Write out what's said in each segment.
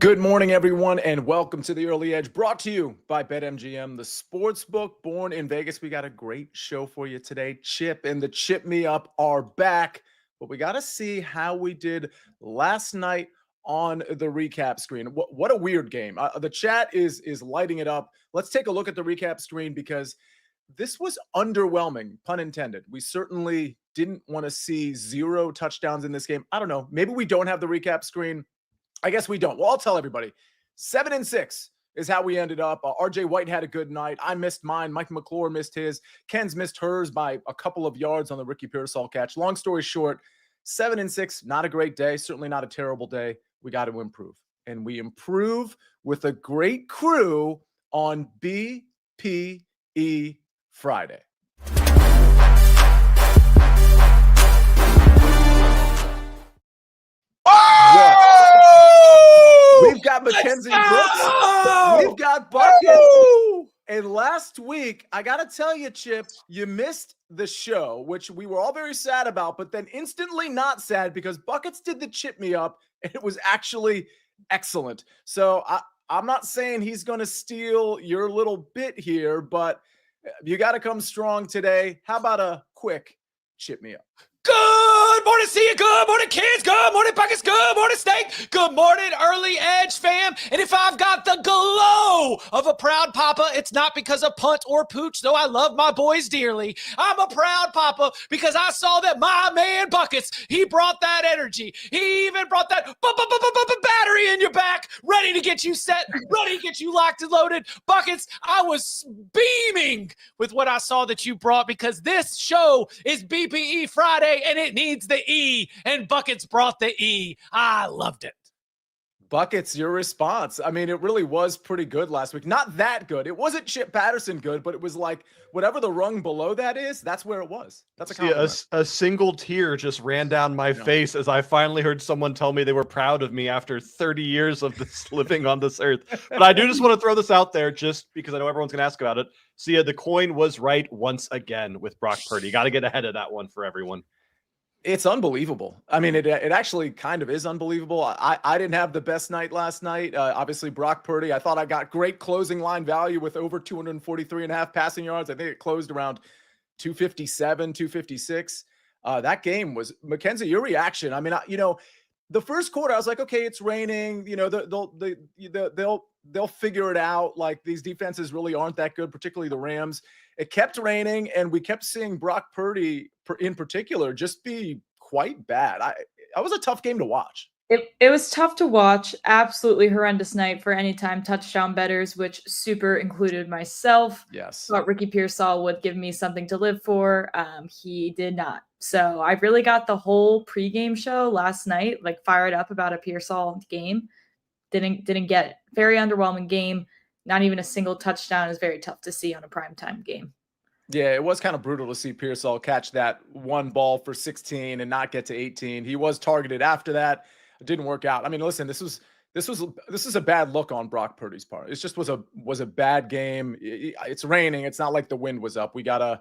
Good morning, everyone, and welcome to the Early Edge, brought to you by BetMGM, the sports book born in Vegas. We got a great show for you today. Chip and the Chip Me Up are back, but we got to see how we did last night on the recap screen. What a weird game. The chat is lighting it up. Let's take a look at the recap screen because this was underwhelming, pun intended. We certainly didn't want to see 0 touchdowns in this game. I don't know. Maybe we don't have the recap screen. I guess we don't. Well, I'll tell everybody. 7-6 is how we ended up. RJ White had a good night. I missed mine. Mike McClure missed his. Ken's missed hers by a couple of yards on the Ricky Pearsall catch. Long story short, 7-6, not a great day. Certainly not a terrible day. We got to improve. And we improve with a great crew on BPE Friday. We've got Mackenzie Brooks. We've got Buckets. And last week, I got to tell you, Chip, you missed the show, which we were all very sad about, but then instantly not sad because Buckets did the Chip Me Up, and it was actually excellent. So I'm not saying he's going to steal your little bit here, but you got to come strong today. How about a quick Chip Me Up? Good morning, Sia. Good morning, kids. Good morning, Buckets. Good morning, Steak. Good morning, Early Edge fam. And if I've got the glow of a proud papa, it's not because of punt or pooch, though I love my boys dearly. I'm a proud papa because I saw that my man Buckets, he brought that energy. He even brought that battery in your back, ready to get you set, ready to get you locked and loaded. Buckets, I was beaming with what I saw that you brought because this show is BPE Friday. And it needs the E, and Buckets brought the E. I loved it. Buckets, your response. I mean, it really was pretty good last week. Not that good. It wasn't Chip Patterson good, but it was like whatever the rung below that is, that's where it was. That's a compliment. A single tear just ran down my face as I finally heard someone tell me they were proud of me after 30 years of this living on this earth. But I do just want to throw this out there just because I know everyone's going to ask about it. Sia, the coin was right once again with Brock Purdy. Got to get ahead of that one for everyone. It's unbelievable. I mean, it actually kind of is unbelievable. I didn't have the best night last night. Obviously, Brock Purdy, I thought I got great closing line value with over 243.5 passing yards. I think it closed around 257, 256. That game was, Mackenzie, your reaction. I mean, the first quarter, I was like, okay, it's raining. You know, they'll figure it out. Like, these defenses really aren't that good, particularly the Rams. It kept raining, and we kept seeing Brock Purdy in particular just be quite bad. That was a tough game to watch. It was tough to watch. Absolutely horrendous night for anytime touchdown bettors, which super included myself. Yes. Thought Ricky Pearsall would give me something to live for. He did not. So I really got the whole pregame show last night, like fired up about a Pearsall game. Didn't get it. Very underwhelming game. Not even a single touchdown is very tough to see on a primetime game. Yeah, it was kind of brutal to see Pearsall catch that one ball for 16 and not get to 18. He was targeted after that. It didn't work out. I mean, listen, this is a bad look on Brock Purdy's part. It just was a bad game. It's raining. It's not like the wind was up. We gotta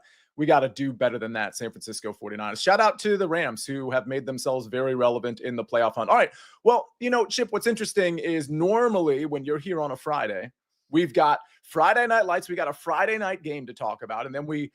do better than that. San Francisco 49ers. Shout out to the Rams, who have made themselves very relevant in the playoff hunt. All right. Well, Chip, what's interesting is normally when you're here on a Friday, we've got Friday Night Lights. We got a Friday night game to talk about, and then we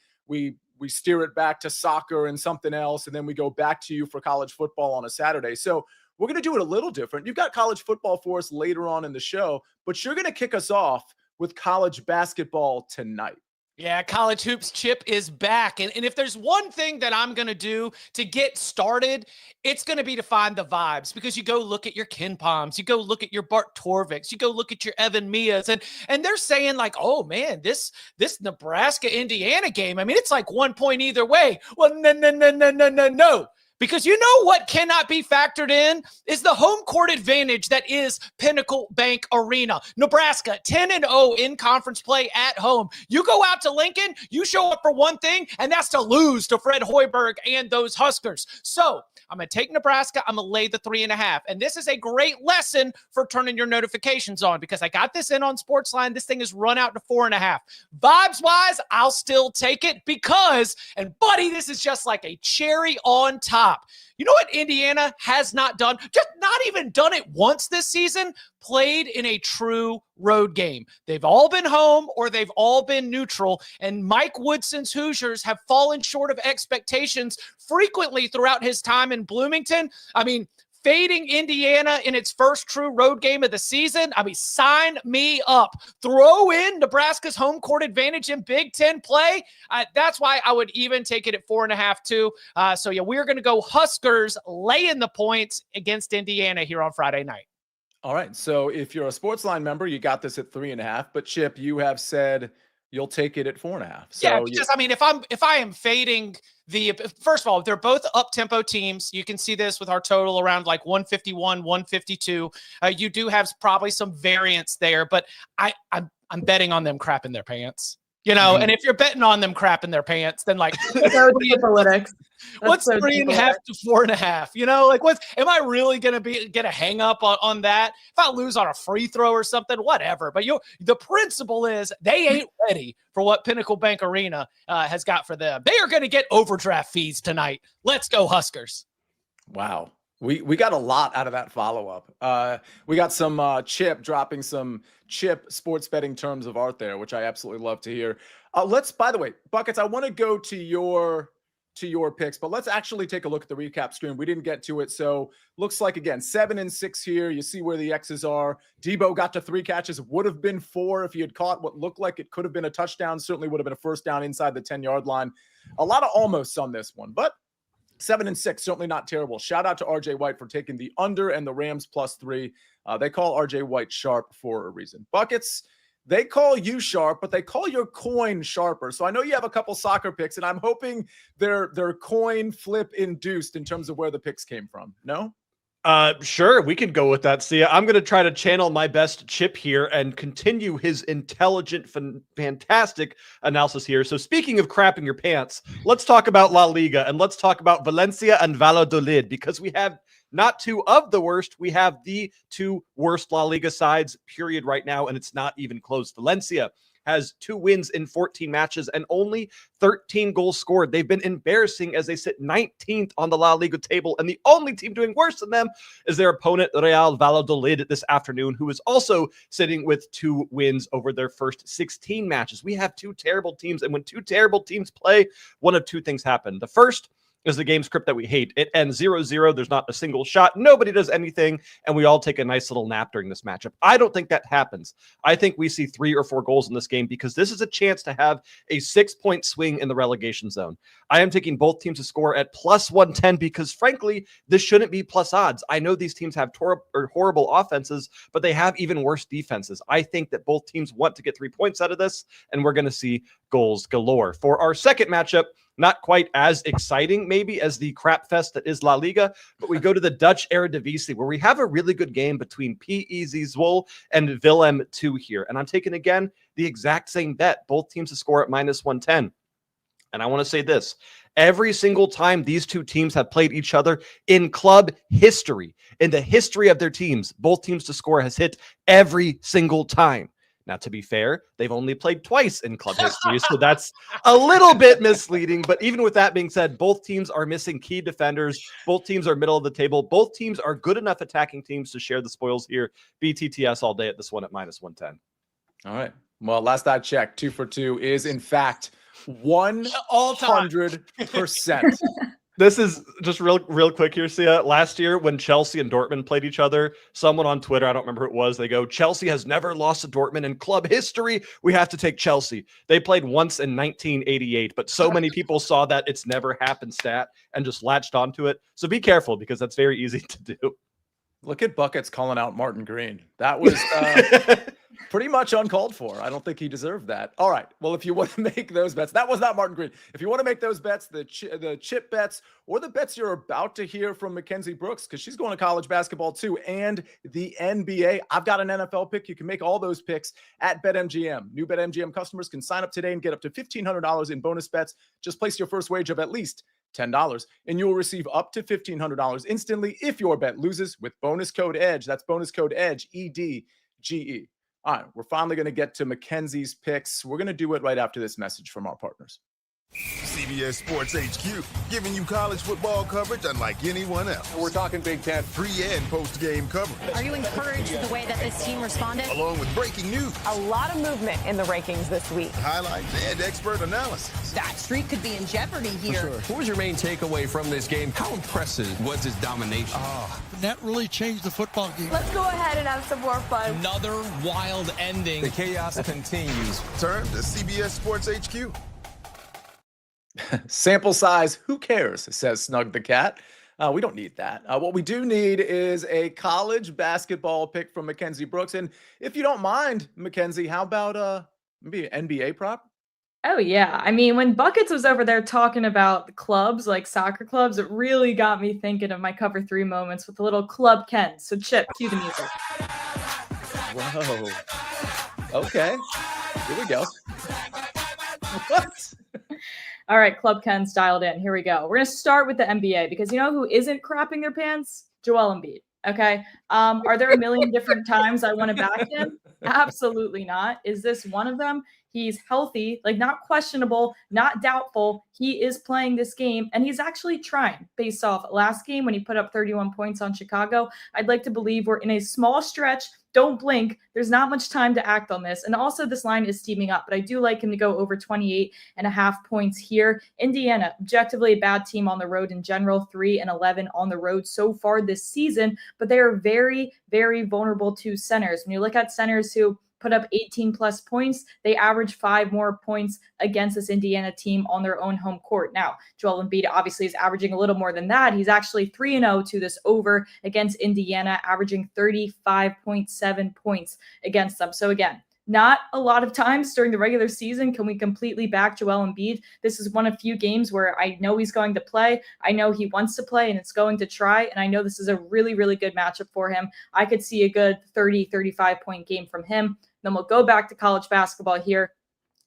steer it back to soccer and something else, and then we go back to you for college football on a Saturday. So we're going to do it a little different. You've got college football for us later on in the show, but you're going to kick us off with college basketball tonight. Yeah, College Hoops Chip is back. And if there's one thing that I'm going to do to get started, it's going to be to find the vibes, because you go look at your Ken Palms, you go look at your Bart Torviks, you go look at your Evan Mias, and they're saying like, oh man, this Nebraska-Indiana game, I mean, it's like 1 point either way. Well, no. Because you know what cannot be factored in is the home court advantage that is Pinnacle Bank Arena. Nebraska, 10-0 in conference play at home. You go out to Lincoln, you show up for one thing, and that's to lose to Fred Hoiberg and those Huskers. So I'm going to take Nebraska. I'm going to lay the 3.5. And this is a great lesson for turning your notifications on, because I got this in on SportsLine. This thing is run out to 4.5. Vibes-wise, I'll still take it because, and buddy, this is just like a cherry on top. top. You know what Indiana has not done? Just not even done it once this season? Played in a true road game. They've all been home or they've all been neutral. And Mike Woodson's Hoosiers have fallen short of expectations frequently throughout his time in Bloomington. I mean, fading Indiana in its first true road game of the season. I mean, sign me up. Throw in Nebraska's home court advantage in Big Ten play. That's why I would even take it at 4.5 too. So yeah, we're going to go Huskers laying the points against Indiana here on Friday night. All right. So if you're a SportsLine member, you got this at 3.5. But Chip, you have said you'll take it at 4.5. So yeah, because I mean, if I am fading first of all, they're both up-tempo teams. You can see this with our total around like 151, 152. You do have probably some variance there, but I'm betting on them crapping their pants. You know, and if you're betting on them crapping their pants, then like what's 3.5 to 4.5? You know, like am I really gonna get a hang up on that? If I lose on a free throw or something, whatever. But the principle is they ain't ready for what Pinnacle Bank Arena has got for them. They are gonna get overdraft fees tonight. Let's go Huskers. Wow. We got a lot out of that follow-up. We got some Chip dropping some Chip sports betting terms of art there, which I absolutely love to hear. By the way, Buckets, I want to go to your picks, but let's actually take a look at the recap screen. We didn't get to it. So looks like, again, 7-6 here. You see where the X's are. Debo got to 3 catches. Would have been 4 if he had caught what looked like it could have been a touchdown. Certainly would have been a first down inside the 10-yard line. A lot of almosts on this one, but 7-6, certainly not terrible. Shout out to RJ White for taking the under and the Rams +3. They call RJ White sharp for a reason. Buckets, they call you sharp, but they call your coin sharper. So I know you have a couple soccer picks, and I'm hoping they're coin flip induced in terms of where the picks came from. No? Sure, we could go with that, Sia. I'm going to try to channel my best Chip here and continue his intelligent, fantastic analysis here. So speaking of crapping your pants, let's talk about La Liga, and let's talk about Valencia and Valladolid, because we have not 2 of the worst. We have the 2 worst La Liga sides, period, right now, and it's not even close. Valencia has 2 wins in 14 matches and only 13 goals scored. They've been embarrassing as they sit 19th on the La Liga table, and the only team doing worse than them is their opponent, Real Valladolid, this afternoon, who is also sitting with 2 wins over their first 16 matches. We have 2 terrible teams, and when 2 terrible teams play, one of 2 things happen. The first is the game script that we hate. It ends 0-0. There's not a single shot. Nobody does anything, and we all take a nice little nap during this matchup. I don't think that happens. I think we see 3 or 4 goals in this game because this is a chance to have a 6-point swing in the relegation zone. I am taking both teams to score at +110 because, frankly, this shouldn't be plus odds. I know these teams have horrible offenses, but they have even worse defenses. I think that both teams want to get 3 points out of this, and we're going to see goals galore. For our second matchup, not quite as exciting, maybe, as the crap fest that is La Liga, but we go to the Dutch Eredivisie, where we have a really good game between PEZ Zwolle and Willem II here. And I'm taking, again, the exact same bet. Both teams to score at -110. And I want to say this. Every single time these 2 teams have played each other in club history, in the history of their teams, both teams to score has hit every single time. Now, to be fair, they've only played twice in club history, so that's a little bit misleading. But even with that being said, both teams are missing key defenders. Both teams are middle of the table. Both teams are good enough attacking teams to share the spoils here. BTTS all day at this one at -110. All right. Well, last I checked, 2 for 2 is, in fact, 100%. This is just real quick here, Sia. Last year, when Chelsea and Dortmund played each other, someone on Twitter, I don't remember who it was, they go, Chelsea has never lost to Dortmund in club history. We have to take Chelsea. They played once in 1988, but so many people saw that it's never happened stat and just latched onto it. So be careful, because that's very easy to do. Look at Buckets calling out Martin Green. That was pretty much uncalled for. I don't think he deserved that. All right. Well, if you want to make those bets, that was not Martin Green. If you want to make those bets, the chip bets, or the bets you're about to hear from Mackenzie Brooks, because she's going to college basketball too, and the NBA, I've got an NFL pick. You can make all those picks at BetMGM. New BetMGM customers can sign up today and get up to $1,500 in bonus bets. Just place your first wager of at least $10, and you will receive up to $1,500 instantly if your bet loses with bonus code EDGE. That's bonus code EDGE, EDGE. All right, we're finally going to get to Mackenzie's picks. We're going to do it right after this message from our partners. CBS Sports HQ, giving you college football coverage unlike anyone else. We're talking Big Ten. Pre- and post-game coverage. Are you encouraged with the way that this team responded? Along with breaking news. A lot of movement in the rankings this week. Highlights and expert analysis. That streak could be in jeopardy here. Sure. What was your main takeaway from this game? How impressive was his domination? That really changed the football game. Let's go ahead and have some more fun. Another wild ending. The chaos continues. Turn to CBS Sports HQ. Sample size, who cares, says Snug the Cat. We don't need that. What we do need is a college basketball pick from Mackenzie Brooks. And if you don't mind, Mackenzie, how about maybe an NBA prop? Oh, yeah. I mean, when Buckets was over there talking about clubs, like soccer clubs, it really got me thinking of my cover 3 moments with the little Club Ken. So, Chip, cue the music. Whoa. Okay. Here we go. What? All right, Club Ken's dialed in. Here we go. We're going to start with the NBA because you know who isn't crapping their pants? Joel Embiid. Okay. Are there a million different times I want to back him? Absolutely not. Is this one of them? He's healthy, like not questionable, not doubtful. He is playing this game and he's actually trying based off last game when he put up 31 points on Chicago. I'd like to believe we're in a small stretch. Don't blink. There's not much time to act on this. And also this line is steaming up, but I do like him to go over 28.5 points here. Indiana, objectively a bad team on the road in general, 3-11 on the road so far this season, but they are very, very vulnerable to centers. When you look at centers who put up 18 plus points, they average 5 more points against this Indiana team on their own home court. Now, Joel Embiid obviously is averaging a little more than that. He's actually 3-0 to this over against Indiana, averaging 35.7 points against them. So again, not a lot of times during the regular season can we completely back Joel Embiid. This is one of few games where I know he's going to play. I know he wants to play and it's going to try. And I know this is a really, really good matchup for him. I could see a good 30, 35 point game from him. Then we'll go back to college basketball here.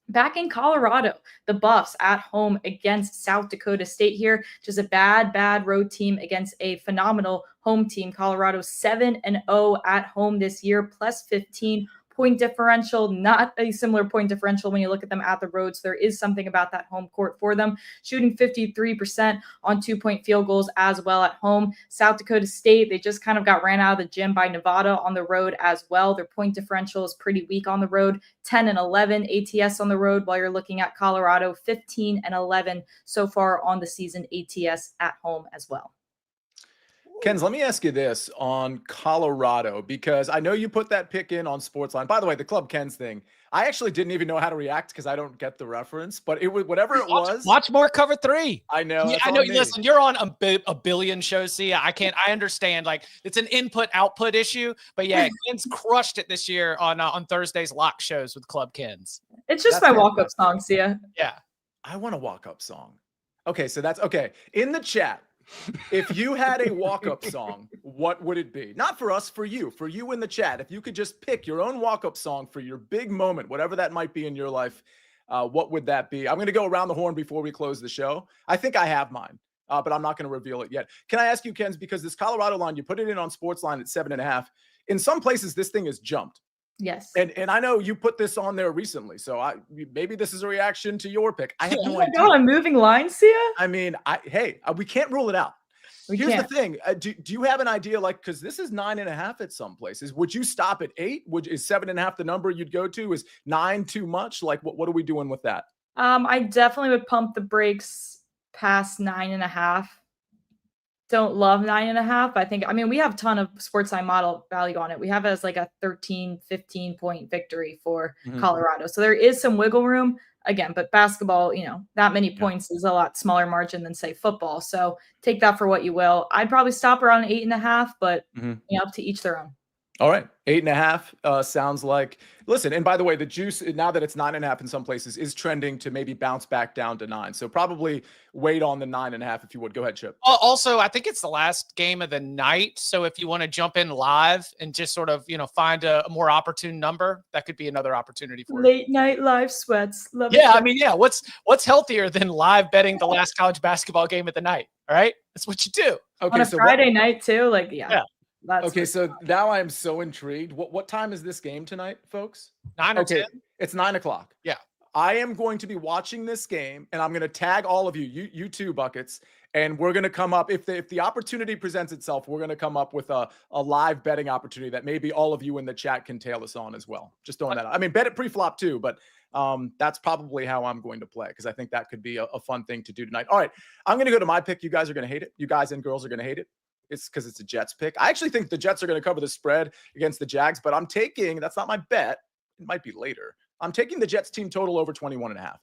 Back in Colorado, the Buffs at home against South Dakota State here. Just a bad road team against a phenomenal home team. Colorado 7-0 at home this year, plus 15 point differential, not a similar point differential when you look at them at the road. So there is something about that home court for them. Shooting 53% on 2-point field goals as well at home. South Dakota State, they just kind of got ran out of the gym by Nevada on the road as well. Their point differential is pretty weak on the road. 10-11 ATS on the road, while you're looking at Colorado, 15-11 so far on the season ATS at home as well. Kens, let me ask you this on Colorado, because I know you put that pick in on SportsLine. By the way, the Club Kens thing, I actually didn't even know how to react because I don't get the reference, but it was whatever it was. Watch more Cover 3. I know. Yeah, I know. Listen, you're on a billion shows. See, I understand. Like, it's an input-output issue, but yeah, Kens crushed it this year on Thursday's lock shows with Club Kens. It's just my walk-up song, Sia. Yeah. I want a walk-up song. Okay, so that's okay. In the chat, if you had a walk-up song, what would it be? Not for us, for you in the chat. If you could just pick your own walk-up song for your big moment, whatever that might be in your life, what would that be? I'm going to go around the horn before we close the show. I think I have mine, but I'm not going to reveal it yet. Can I ask you, Kens, because this Colorado line, you put it in on SportsLine at 7.5. In some places, this thing has jumped. Yes. And I know you put this on there recently, so maybe this is a reaction to your pick. I have no idea. Oh, I'm moving lines, Sia? I mean, we can't rule it out. Here's the thing. Do you have an idea, like, because this is 9.5 at some places. Would you stop at 8? Is 7.5 the number you'd go to? Is 9 too much? Like, what are we doing with that? I definitely would pump the brakes past 9.5. Don't love 9.5. I mean, we have a ton of SportsLine model value on it. We have it as like a 13, 15 point victory for Colorado. So there is some wiggle room again, but basketball, that many points is a lot smaller margin than say football. So take that for what you will. I'd probably stop around 8.5, but up to each their own. All right. 8.5 sounds like, listen, and by the way, the juice, now that it's 9.5 in some places, is trending to maybe bounce back down to 9. So probably wait on the 9.5 if you would. Go ahead, Chip. Also, I think it's the last game of the night. So if you want to jump in live and just sort of, find a more opportune number, that could be another opportunity for you. Late night live sweats. Love yeah, I mean, yeah. What's healthier than live betting the last college basketball game of the night? All right. That's what you do. Okay. On a Friday night too. Like, yeah. Okay, so now I am so intrigued. What time is this game tonight, folks? 9 or 10. It's 9 o'clock. Yeah. I am going to be watching this game, and I'm going to tag all of you too, Buckets, and we're going to come up, if the opportunity presents itself, we're going to come up with a live betting opportunity that maybe all of you in the chat can tail us on as well. Just throwing that out. I mean, bet it pre-flop too, but that's probably how I'm going to play, because I think that could be a fun thing to do tonight. All right, I'm going to go to my pick. You guys are going to hate it. You guys and girls are going to hate it. It's because it's a Jets pick. I actually think the Jets are going to cover the spread against the Jags, but I'm taking, that's not my bet. It might be later. I'm taking the Jets team total over 21.5.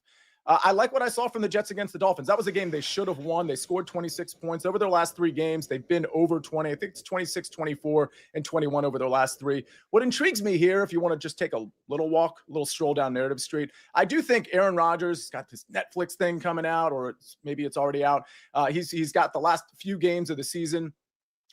I like what I saw from the Jets against the Dolphins. That was a game they should have won. They scored 26 points over their last 3 games. They've been over 20. I think it's 26, 24, and 21 over their last 3. What intrigues me here, if you want to just take a little walk, a little stroll down Narrative Street, I do think Aaron Rodgers has got this Netflix thing coming out, or maybe it's already out. He's got the last few games of the season.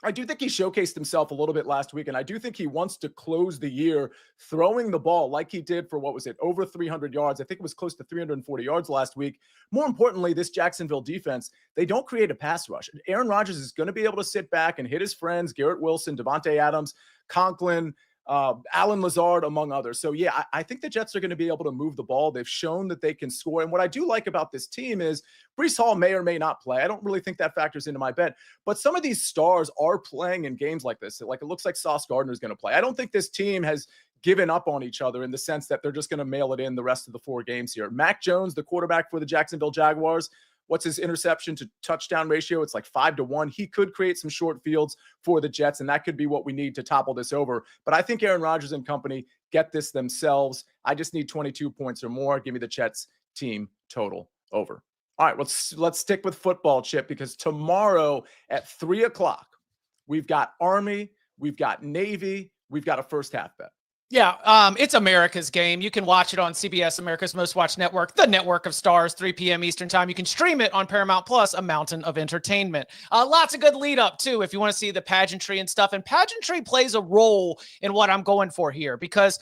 I do think he showcased himself a little bit last week, and I do think he wants to close the year throwing the ball like he did for, what was it, over 300 yards. I think it was close to 340 yards last week. More importantly, this Jacksonville defense, they don't create a pass rush. Aaron Rodgers is going to be able to sit back and hit his friends, Garrett Wilson, Devontae Adams, Conklin, Alan Lazard, among others. So yeah, I think the Jets are going to be able to move the ball. They've shown that they can score. And what I do like about this team is Breece Hall may or may not play. I don't really think that factors into my bet, but some of these stars are playing in games like this. Like, it looks like Sauce Gardner is going to play. I don't think this team has given up on each other in the sense that they're just going to mail it in the rest of the 4 games here. Mac Jones, the quarterback for the Jacksonville Jaguars, what's his interception to touchdown ratio? It's like 5-1. He could create some short fields for the Jets, and that could be what we need to topple this over. But I think Aaron Rodgers and company get this themselves. I just need 22 points or more. Give me the Jets team total over. All right, let's stick with football, Chip, because tomorrow at 3 o'clock, we've got Army, we've got Navy, we've got a first half bet. Yeah, it's America's game. You can watch it on CBS, America's Most Watched Network, the network of stars, 3 p.m. Eastern time. You can stream it on Paramount Plus, a mountain of entertainment. Lots of good lead up, too, if you want to see the pageantry and stuff. And pageantry plays a role in what I'm going for here, because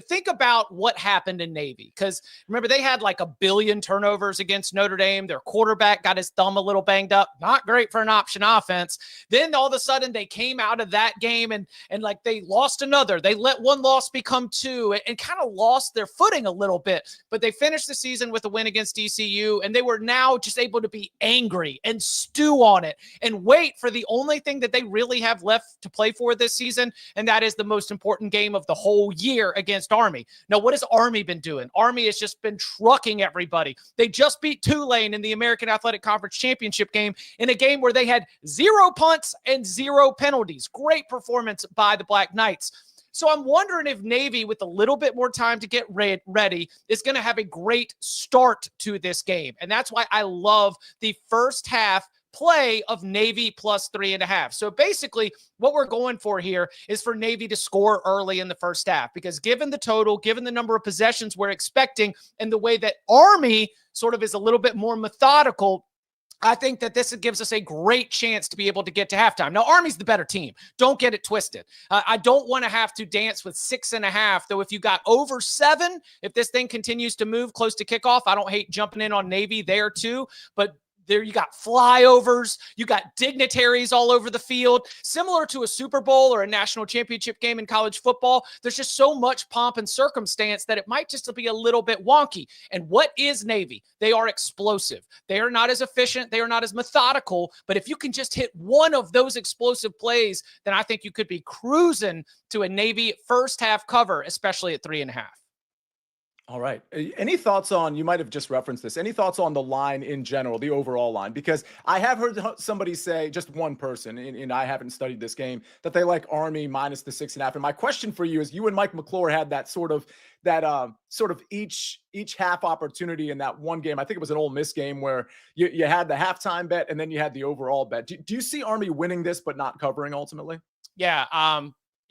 think about what happened in Navy, because remember, they had like 1 billion turnovers against Notre Dame. Their quarterback got his thumb a little banged up. Not great for an option offense. Then all of a sudden they came out of that game and like they lost another. They let one loss become 2 and kind of lost their footing a little bit. But they finished the season with a win against ECU, and they were now just able to be angry and stew on it and wait for the only thing that they really have left to play for this season, and that is the most important game of the whole year against Army. Now, what has Army been doing? Army has just been trucking everybody. They just beat Tulane in the American Athletic Conference Championship game, in a game where they had 0 punts and 0 penalties. Great performance by the Black Knights. So I'm wondering if Navy, with a little bit more time to get ready, is going to have a great start to this game. And that's why I love the first half play of Navy plus 3.5. So basically what we're going for here is for Navy to score early in the first half, because given the total, given the number of possessions we're expecting, and the way that Army sort of is a little bit more methodical, I think that this gives us a great chance to be able to get to halftime. Now, Army's the better team. Don't get it twisted. I don't want to have to dance with 6.5, though. If you got over 7, if this thing continues to move close to kickoff, I don't hate jumping in on Navy there too, but there you got flyovers, you got dignitaries all over the field, similar to a Super Bowl or a national championship game in college football. There's just so much pomp and circumstance that it might just be a little bit wonky. And what is Navy? They are explosive. They are not as efficient. They are not as methodical. But if you can just hit one of those explosive plays, then I think you could be cruising to a Navy first half cover, especially at 3.5. All right. Any thoughts on, you might have just referenced this, any thoughts on the line in general, the overall line? Because I have heard somebody say, just one person, and I haven't studied this game, that they like Army minus the 6.5. And my question for you is, you and Mike McClure had that sort of each half opportunity in that one game. I think it was an Ole Miss game where you had the halftime bet and then you had the overall bet. Do you see Army winning this but not covering ultimately? Yeah.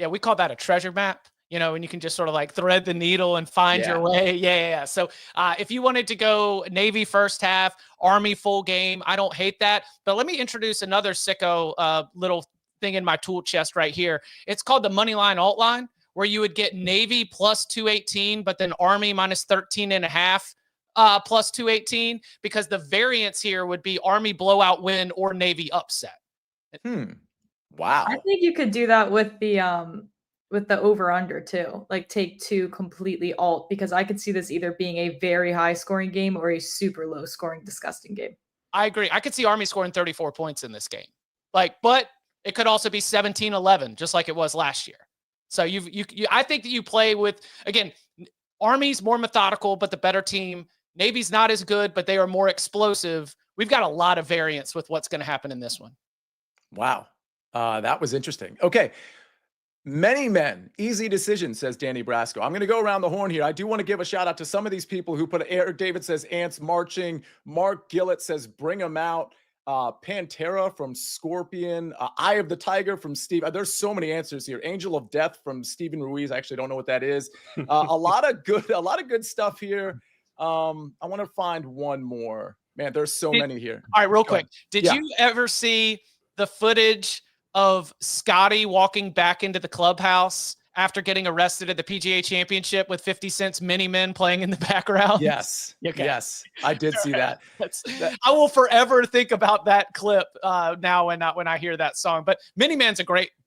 We call that a treasure map. And you can just sort of like thread the needle and find your way. Yeah. So if you wanted to go Navy first half, Army full game, I don't hate that. But let me introduce another sicko little thing in my tool chest right here. It's called the Moneyline Alt Line, where you would get Navy plus 218, but then Army minus 13.5 plus 218, because the variance here would be Army blowout win or Navy upset. Wow. I think you could do that with the with the over under too. Like take 2 completely alt, because I could see this either being a very high scoring game or a super low scoring, disgusting game. I agree. I could see Army scoring 34 points in this game. But it could also be 17-11, just like it was last year. So I think that you play with, again, Army's more methodical, but the better team. Navy's not as good, but they are more explosive. We've got a lot of variance with what's going to happen in this one. Wow. That was interesting. Okay. Many men, easy decision, says Danny Brasco. I'm going to go around the horn here. I do want to give a shout out to some of these people who put Eric David says ants marching. Mark Gillett says bring them out. Pantera from Scorpion. Eye of the Tiger from Steve. There's so many answers here. Angel of Death from Stephen Ruiz. I actually don't know what that is. A lot of good stuff here. I want to find one more. Man, there's so many here. All right, real quick. Did you ever see the footage of Scotty walking back into the clubhouse after getting arrested at the PGA Championship with 50 Cent's Mini Men playing in the background? Yes. Okay. Yes, I did see that. I will forever think about that clip now when I hear that song. But Mini Men's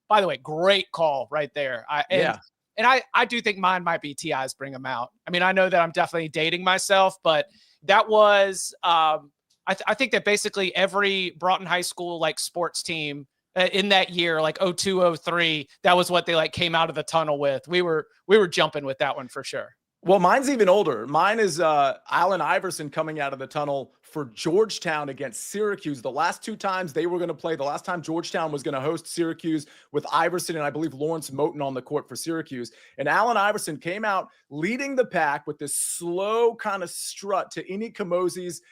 by the way, great call right there. And I do think mine might be T.I.'s Bring 'Em Out. I mean, I know that I'm definitely dating myself, but that was I think that basically every Broughton High School like sports team in that year, like 02, 03, that was what they came out of the tunnel with. We were jumping with that one for sure. Well, mine's even older. Mine is Allen Iverson coming out of the tunnel for Georgetown against Syracuse. The last 2 times they were going to play, the last time Georgetown was going to host Syracuse with Iverson and I believe Lawrence Moten on the court for Syracuse. And Allen Iverson came out leading the pack with this slow kind of strut to Ini Kamose's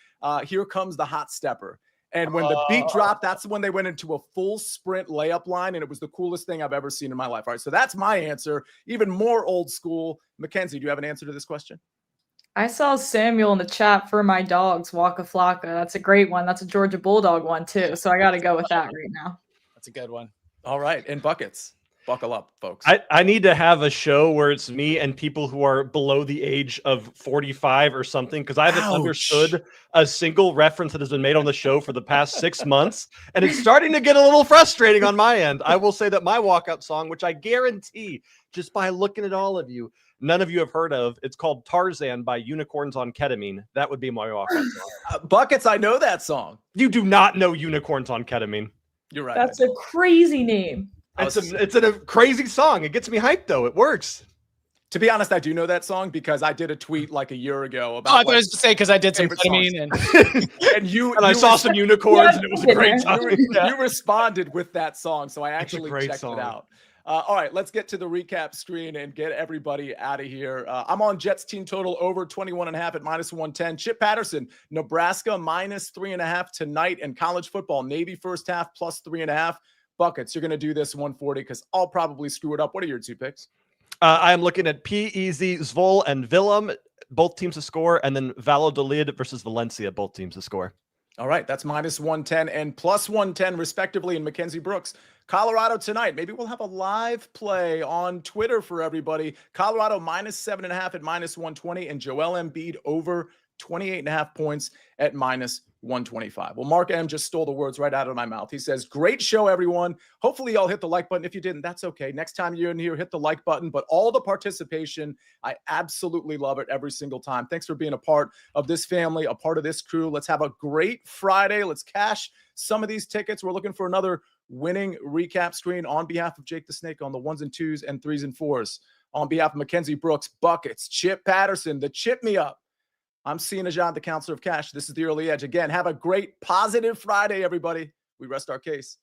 Here Comes the Hot Stepper. And when the beat dropped, that's when they went into a full sprint layup line. And it was the coolest thing I've ever seen in my life. All right. So that's my answer. Even more old school. Mackenzie, do you have an answer to this question? I saw Samuel in the chat for my dogs, Waka Flocka. That's a great one. That's a Georgia Bulldog one too. So I got to go with that right now. That's a good one. All right. And buckets. Buckle up, folks. I need to have a show where it's me and people who are below the age of 45 or something, because I haven't understood a single reference that has been made on the show for the past 6 months. And it's starting to get a little frustrating on my end. I will say that my walkout song, which I guarantee just by looking at all of you, none of you have heard of, it's called Tarzan by Unicorns on Ketamine. That would be my walkout song. Buckets, I know that song. You do not know Unicorns on Ketamine. You're right. That's a crazy name. It's a crazy song. It gets me hyped, though. It works. To be honest, I do know that song because I did a tweet like a year ago about. I thought I was to say because I did some ketamine and I saw some unicorns and it was a great song. You responded with that song, so I actually checked it out. All right, let's get to the recap screen and get everybody out of here. I'm on Jets team total over 21.5 at -110. Chip Patterson, Nebraska -3.5 tonight, and college football, Navy first half +3.5. Buckets, you're going to do this 140 because I'll probably screw it up. What are your 2 picks? I am looking at PEZ, Zvol, and Willem, both teams to score, and then Valladolid versus Valencia, both teams to score. All right, that's -110 and +110 respectively in Mackenzie Brooks. Colorado tonight. Maybe we'll have a live play on Twitter for everybody. Colorado -7.5 at -120, and Joel Embiid over 28.5 points at -125. Well, Mark M just stole the words right out of my mouth. He says, great show, everyone. Hopefully y'all hit the like button. If you didn't, that's okay. Next time you're in here, hit the like button. But all the participation, I absolutely love it every single time. Thanks for being a part of this family, a part of this crew. Let's have a great Friday. Let's cash some of these tickets. We're looking for another winning recap screen on behalf of Jake the Snake on the 1s and 2s and 3s and 4s. On behalf of Mackenzie Brooks, Buckets, Chip Patterson, the Chip Me Up. I'm Sia Nejad, the Counselor of Cash. This is the Early Edge. Again, have a great, positive Friday, everybody. We rest our case.